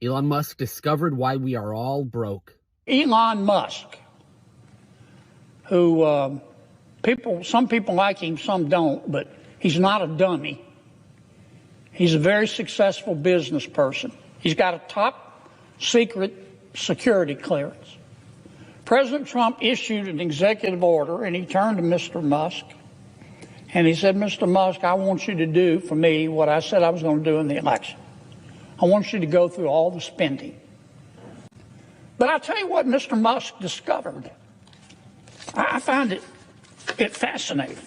Elon Musk discovered why we are all broke. Elon Musk, who some people like him, some don't, but he's not a dummy. He's a very successful business person. He's got a top secret security clearance. President Trump issued an executive order, and he turned to Mr. Musk, and he said, Mr. Musk, I want you to do for me what I said I was going to do in the election. I want you to go through all the spending. But I'll tell you what Mr. Musk discovered. I find it fascinating.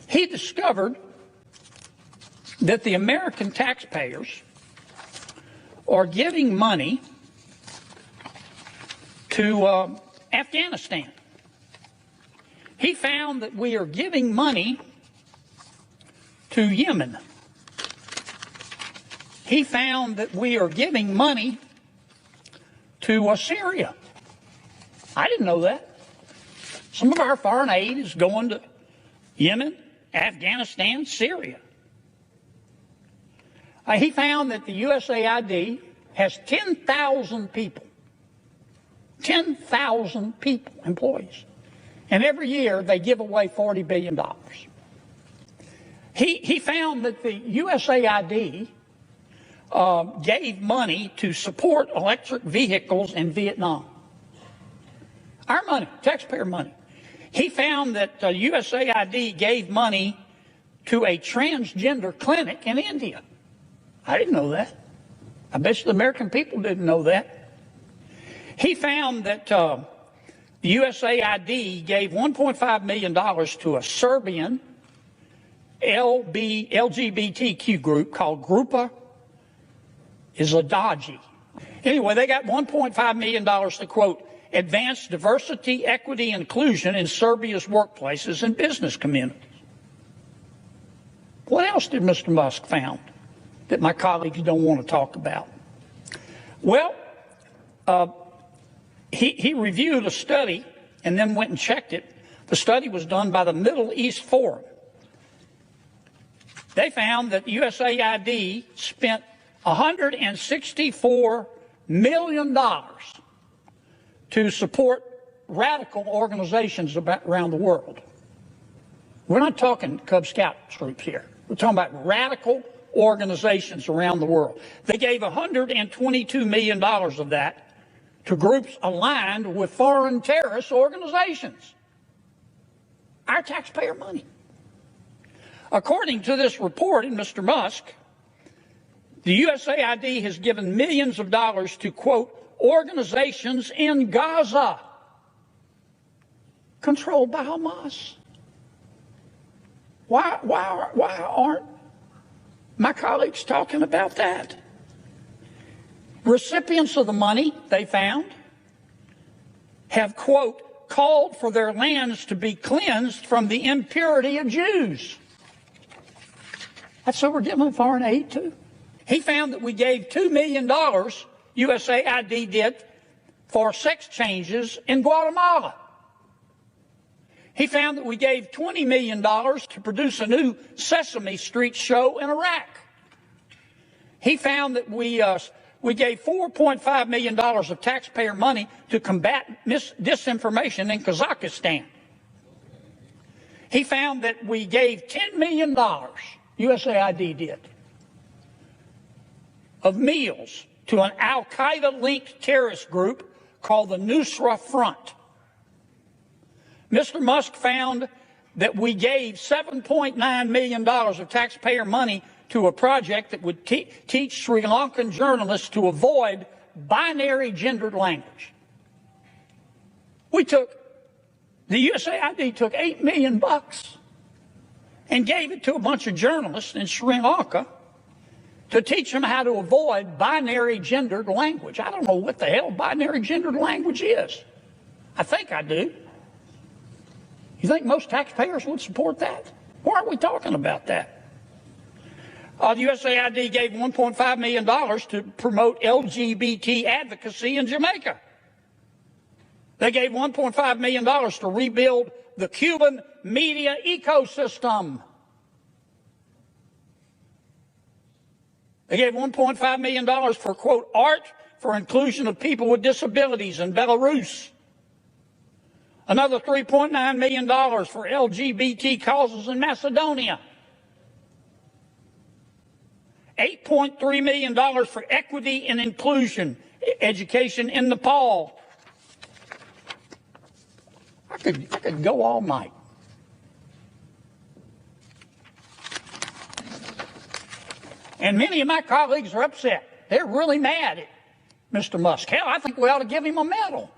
He discovered that the American taxpayers are giving money to Afghanistan. He found that we are giving money to Yemen. He found that we are giving money to Syria. I didn't know that. Some of our foreign aid is going to Yemen, Afghanistan, Syria. He found that the USAID has 10,000 people, 10,000 people, employees, and every year they give away $40 billion. He found that the USAID gave money to support electric vehicles in Vietnam. Our money, taxpayer money. He found that USAID gave money to a transgender clinic in India. I didn't know that. I bet you the American people didn't know that. He found that the USAID gave $1.5 million to a Serbian LGBTQ group called Grupa Izladaji. Anyway, they got $1.5 million to, quote, advance diversity, equity, and inclusion in Serbia's workplaces and business communities. What else did Mr. Musk found that my colleagues don't want to talk about? Well, he reviewed a study and then went and checked it. The study was done by the Middle East Forum. They found that USAID spent $164 million to support radical organizations around the world. We're not talking Cub Scout troops here. We're talking about radical organizations around the world. They gave $122 million of that to groups aligned with foreign terrorist organizations. Our taxpayer money. According to this report in Mr. Musk, the USAID has given millions of dollars to, quote, organizations in Gaza controlled by Hamas. Why aren't my colleagues talking about that? Recipients of the money, they found, have, quote, called for their lands to be cleansed from the impurity of Jews. That's what we're giving foreign aid to. He found that we gave $2 million, USAID did, for sex changes in Guatemala. He found that we gave $20 million to produce a new Sesame Street show in Iraq. He found that we gave $4.5 million of taxpayer money to combat disinformation in Kazakhstan. He found that we gave $10 million, USAID did, of meals to an al-Qaeda-linked terrorist group called the Nusra Front. Mr. Musk found that we gave $7.9 million of taxpayer money to a project that would teach Sri Lankan journalists to avoid binary gendered language. The USAID took $8 million and gave it to a bunch of journalists in Sri Lanka to teach them how to avoid binary gendered language. I don't know what the hell binary gendered language is. I think I do. You think most taxpayers would support that? Why aren't we talking about that? The USAID gave $1.5 million to promote LGBT advocacy in Jamaica. They gave $1.5 million to rebuild the Cuban media ecosystem. They gave $1.5 million for, quote, art for inclusion of people with disabilities in Belarus. Another $3.9 million for LGBT causes in Macedonia. $8.3 million for equity and inclusion education in Nepal. I could go all night. And many of my colleagues are upset. They're really mad at Mr. Musk. Hell, I think we ought to give him a medal.